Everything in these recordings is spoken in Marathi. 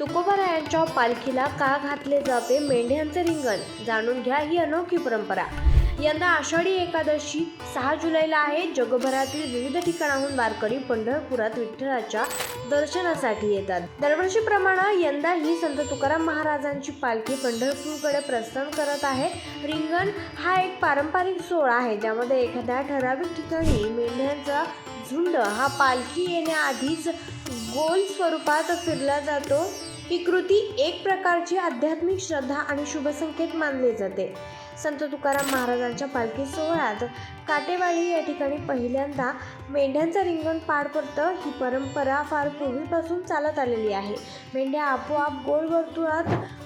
तुकोबारायांच्या पालखीला का घातले जाते मेंढ्यांचे रिंगण? जाणून घ्या ही अनोखी परंपरा. यंदा आषाढी एकादशी 6 जुलैला आहे. जगभरातील विविध ठिकाणाहून वारकरी पंढरपुरात विठ्ठलाच्या दर्शनासाठी येतात. दरवर्षीप्रमाणे यंदाही संत तुकाराम महाराजांची पालखी पंढरपूरकडे प्रस्थान करत आहे. रिंगण हा एक पारंपरिक सोहळा आहे, ज्यामध्ये एखाद्या ठराविक ठिकाणी मेंढ्यांचा झुंड हा पालखी येण्याआधीच गोल स्वरूपात फिरला जातो. ही कृती एक प्रकारची आध्यात्मिक श्रद्धा आणि शुभसंकेत मानले जाते. संत तुकाराम महाराजांच्या पालखी सोहळ्यात काटेवाडी या ठिकाणी पहिल्यांदा मेंढ्यांचं रिंगण पार पडतं. ही परंपरा फार पूर्वीपासून चालत आलेली आहे. मेंढ्या आपोआप गोल वर्तुळात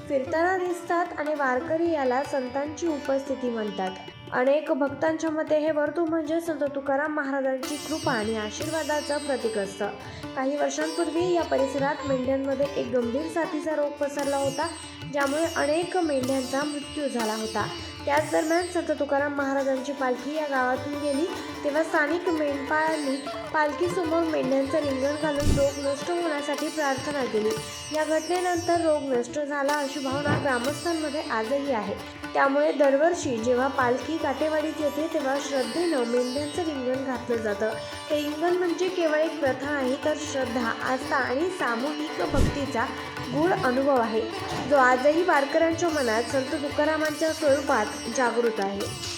फिरताना दिसतात आणि वारकरी याला संतांची उपस्थिती म्हणतात. अनेक भक्तांच्या मते हे वर्तुळ म्हणजे संत तुकाराम महाराजांची कृपा आणि आशीर्वादाचं प्रतीक असतं. काही वर्षांपूर्वी या परिसरात मेंढ्यांमध्ये एक गंभीर साथीचा रोग पसरला होता, ज्यामुळे अनेक मेंढ्यांचा मृत्यू झाला होता. त्याच दरम्यान संत तुकाराम महाराजांची पालखी या गावातून गेली, तेव्हा स्थानिक मेंढपाळांनी पालखीसमोर मेंढ्यांचं रिंगण घालून रोग नष्ट होण्यासाठी प्रार्थना केली. या घटनेनंतर रोग नष्ट झाला अशी भावना ग्रामस्थांमध्ये आजही आहे. त्यामुळे दरवर्षी जेव्हा पालखी काटेवाडीत येते तेव्हा श्रद्धेनं मेंढ्यांचं रिंगण घातलं जातं. हे रिंगण म्हणजे केवळ एक प्रथा नाही, तर श्रद्धा, आस्था आणि सामूहिक भक्तीचा गूढ अनुभव आहे, जो आजही वारकऱ्यांच्या मनात संत तुकारामांच्या स्वरूपात जागृत आहे.